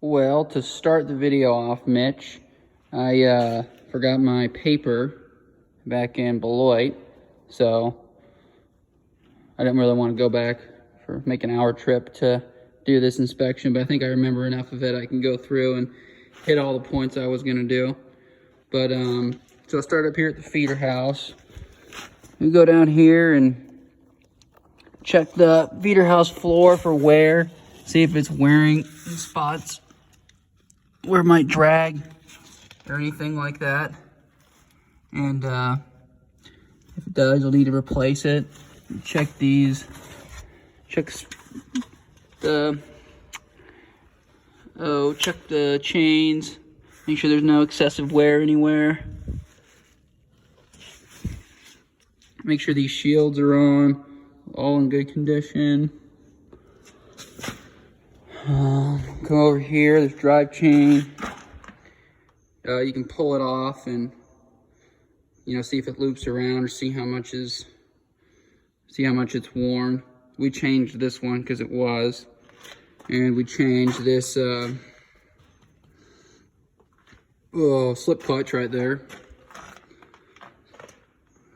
Well, to start the video off, Mitch, I forgot my paper back in Beloit, so I didn't really want to go back for make an hour trip to do this inspection, but I think I remember enough of it I can go through and hit all the points I was going to do. But so I'll start up here at the feeder house. We go down here and check the feeder house floor for wear, see if it's wearing in spots where it might drag or anything like that. And if it does, you'll need to replace it. Check these. Check the chains. Make sure there's no excessive wear anywhere. Make sure these shields are on, all in good condition. Come over here, there's drive chain. You can pull it off and see if it loops around or see how much it's worn. We changed this one because it was, and we changed this slip clutch right there.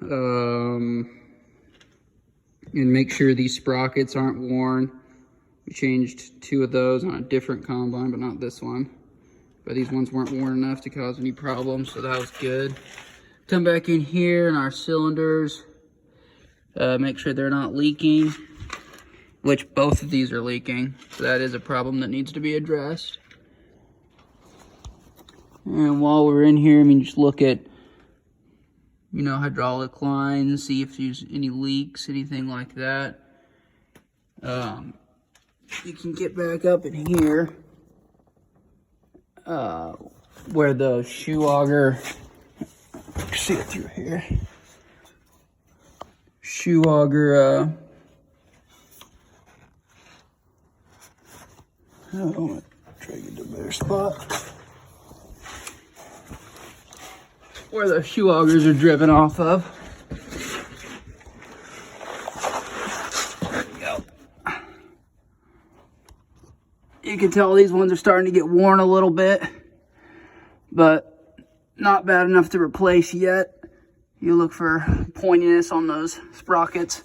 And make sure these sprockets aren't worn. We changed 2 of those on a different combine, but not this one. But these ones weren't worn enough to cause any problems, so that was good. Come back in here in our cylinders. Make sure they're not leaking, which both of these are leaking. So that is a problem that needs to be addressed. And while we're in here, just look at, hydraulic lines, see if there's any leaks, anything like that. You can get back up in here where the shoe auger, see it through here. Shoe auger, I'm gonna try to get to a better spot. Where the shoe augers are driven off of. There we go. You can tell these ones are starting to get worn a little bit, but not bad enough to replace yet. You look for pointiness on those sprockets.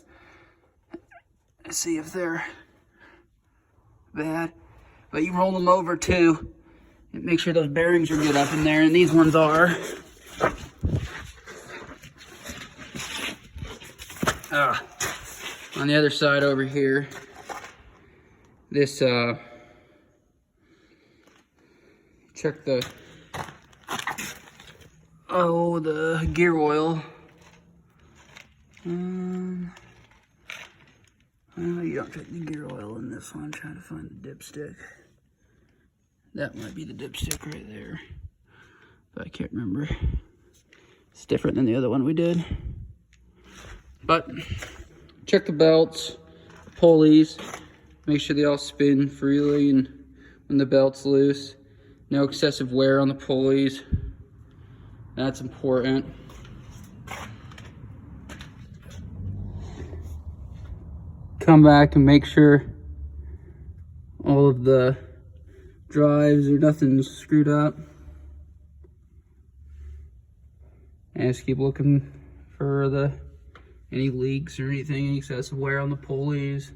See if they're bad. But you roll them over too. And make sure those bearings are good up in there, and these ones are. On the other side over here, this check the gear oil. You don't check the gear oil in this one. I'm trying to find the dipstick. That might be the dipstick right there, but I can't remember. It's different than the other one we did. But check the belts, pulleys, make sure they all spin freely and when the belt's loose. No excessive wear on the pulleys. That's important. Come back and make sure all of the drives or nothing's screwed up. And just keep looking for any leaks or anything, any excessive wear on the pulleys.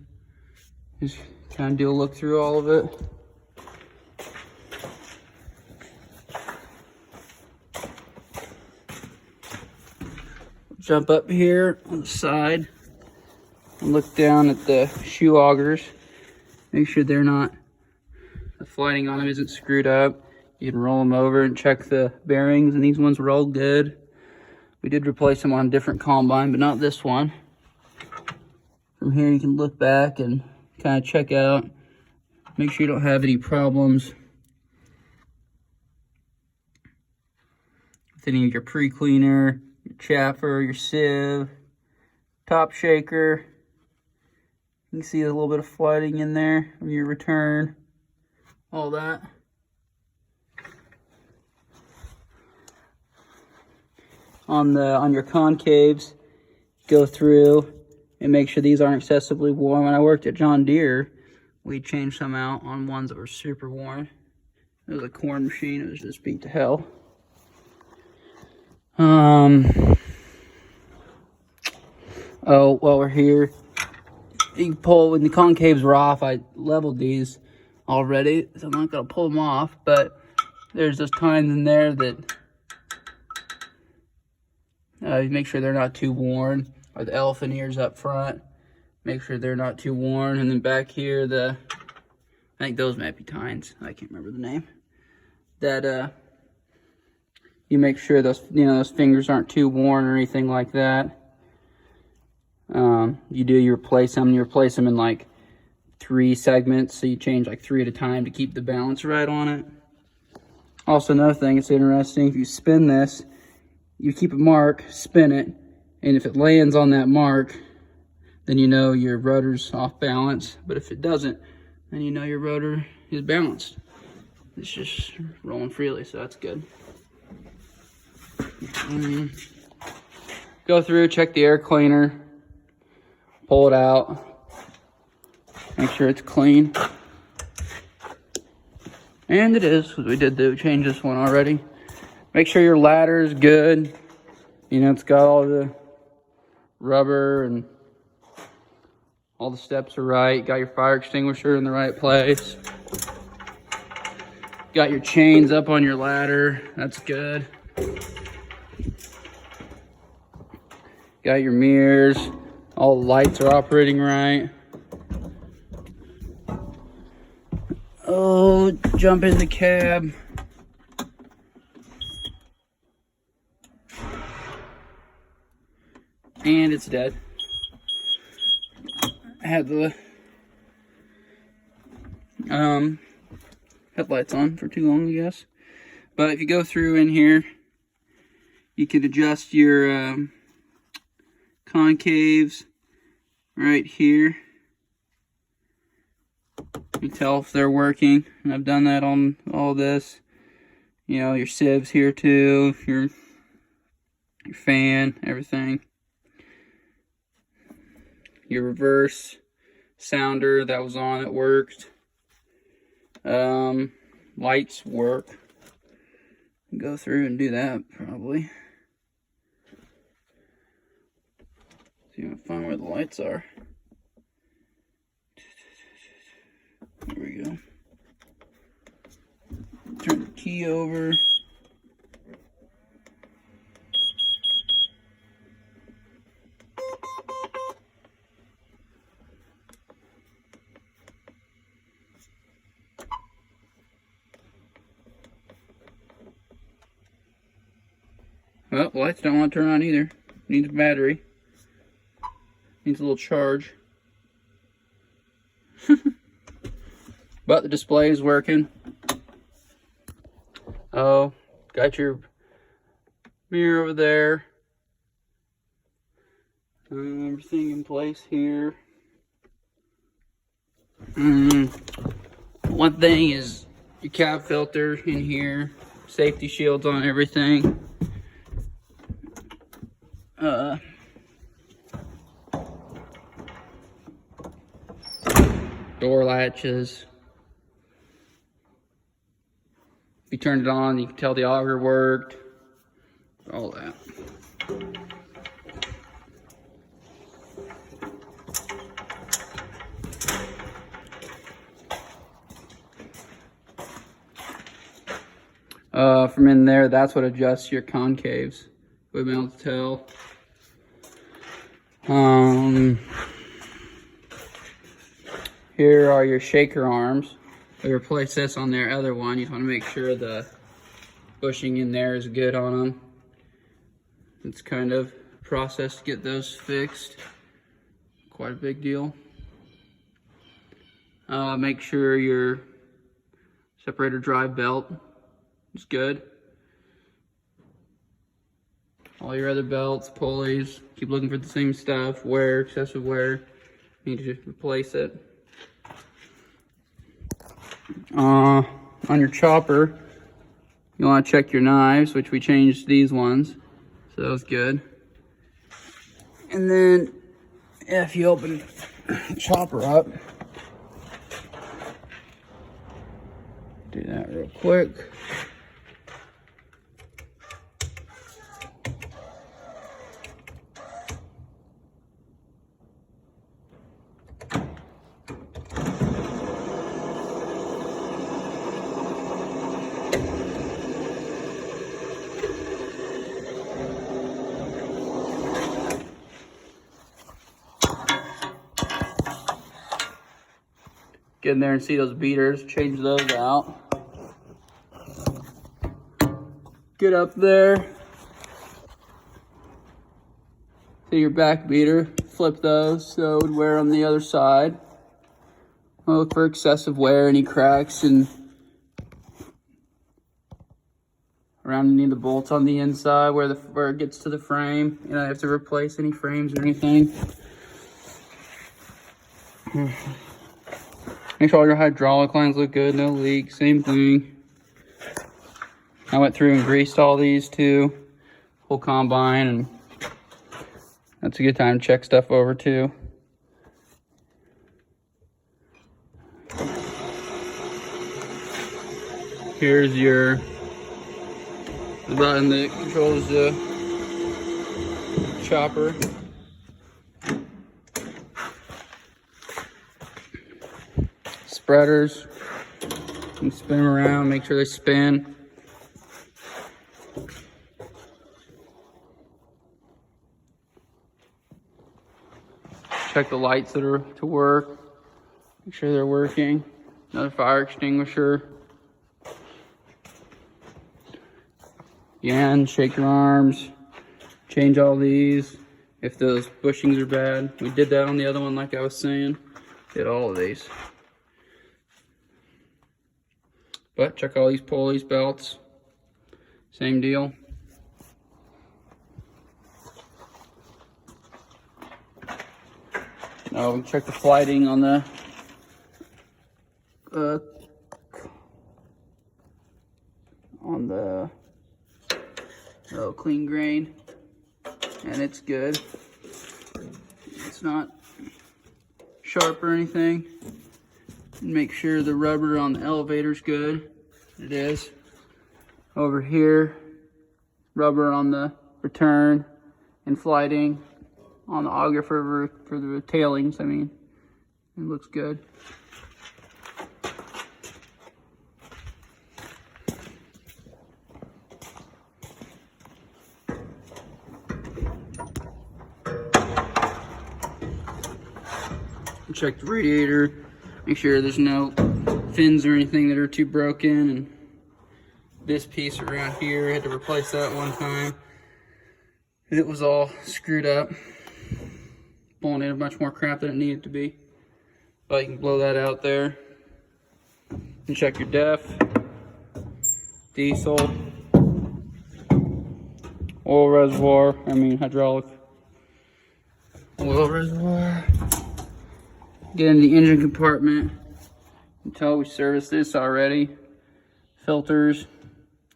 Just kind of do a look through all of it. Jump up here on the side and look down at the shoe augers. Make sure the flighting on them isn't screwed up. You can roll them over and check the bearings, and these ones were all good. We did replace them on a different combine, but not this one. From here you can look back and kind of check out. Make sure you don't have any problems with any of your pre-cleaner, your chaffer, your sieve, top shaker. You can see a little bit of flighting in there from your return, all that. On your concaves, go through and make sure these aren't excessively worn. When I worked at John Deere, we changed some out on ones that were super worn. It was a corn machine. It was just beat to hell. Oh, while we're here, you can pull, when the concaves were off, I leveled these already, so I'm not going to pull them off, but there's those tines in there that make sure they're not too worn, or the elephant ears up front, make sure they're not too worn, and then back here, I think those might be tines, I can't remember the name, that you make sure those, those fingers aren't too worn or anything like that. You replace them in like 3 segments, so you change like 3 at a time to keep the balance right on it. Also, another thing, it's interesting, if you spin this, you keep a mark, spin it, and if it lands on that mark, then you know your rotor's off balance, but if it doesn't, then you know your rotor is balanced. It's just rolling freely, so that's good. Go through, check the air cleaner, pull it out, make sure it's clean. And it is, because we did change this one already. Make sure your ladder is good. It's got all the rubber and all the steps are right. Got your fire extinguisher in the right place. Got your chains up on your ladder. That's good. Got your mirrors. All the lights are operating right. Oh, jump in the cab. And it's dead. I had the headlights on for too long, I guess. But if you go through in here, you can adjust your concaves right here. You can tell if they're working, and I've done that on all this. Your sieves here too, your fan, everything. Your reverse sounder that was on, it worked. Lights work. Go through and do that probably. See if I can find where the lights are. There we go. Turn the key over. Well, the lights don't want to turn on either. Needs a battery. Needs a little charge. But the display is working. Oh, got your mirror over there. Everything in place here. One thing is your cab filter in here. Safety shields on everything. Door latches. If you turned it on, you can tell the auger worked. All that. From in there, that's what adjusts your concaves. We've been able to tell. Here are your shaker arms. We replace this on their other one. You just want to make sure the bushing in there is good on them. It's kind of a process to get those fixed. Quite a big deal. Make sure your separator drive belt is good. All your other belts, pulleys, keep looking for the same stuff. Wear, excessive wear, you need to replace it. On your chopper, you want to check your knives, which we changed these ones, so that was good. And then if you open the chopper up, Do that real quick. Get in there and see those beaters, change those out. Get up there. See your back beater, flip those so it would wear on the other side. I'll look for excessive wear, any cracks, and around any of the bolts on the inside where it gets to the frame. You know, you have to replace any frames or anything. Make sure all your hydraulic lines look good, no leaks, same thing. I went through and greased all these too, whole combine, and that's a good time to check stuff over too. Here's your button that controls the chopper. Spreaders, you can spin them around, make sure they spin. Check the lights that are to work, make sure they're working. Another fire extinguisher. Again, shake your arms, change all these if those bushings are bad. We did that on the other one, like I was saying. Did all of these. But check all these pulleys, belts, same deal. Now we check the flighting on the clean grain, and it's good. It's not sharp or anything. Make sure the rubber on the elevator's good. It is. Over here, rubber on the return and flighting on the auger for the tailings. I mean, it looks good. Check the radiator. Make sure there's no fins or anything that are too broken. And this piece around here, I had to replace that one time. It was all screwed up, pulling in a bunch more crap than it needed to be. But you can blow that out there. And check your def, diesel, oil reservoir, hydraulic oil reservoir. Get in the engine compartment. You can tell we serviced this already. Filters,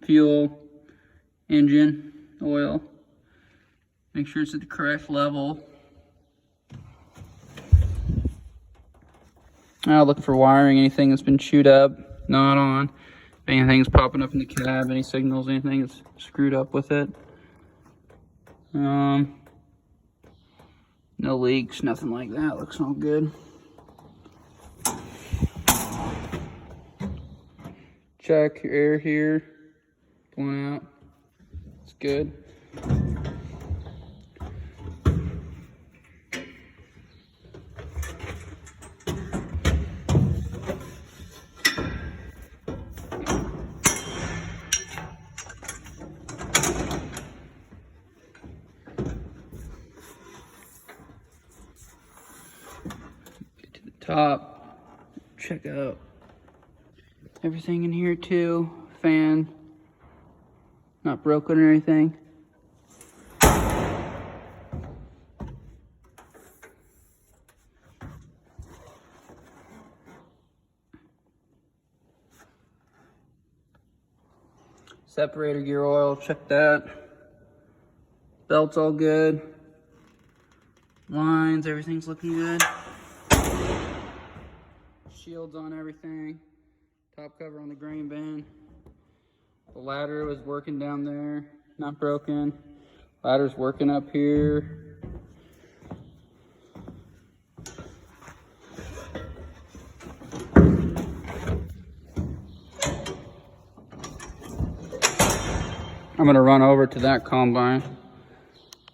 fuel, engine, oil. Make sure it's at the correct level. Now look for wiring, anything that's been chewed up, not on. If anything's popping up in the cab, any signals, anything that's screwed up with it. No leaks, nothing like that. Looks all good. Check your air here, blowing out. It's good. Get to the top, check out everything in here too. Fan, not broken or anything. Separator gear oil, check that. Belt's all good. Lines, everything's looking good. Shields on everything. Top cover on the grain bin. The ladder was working down there, not broken. Ladder's working up here. I'm gonna run over to that combine.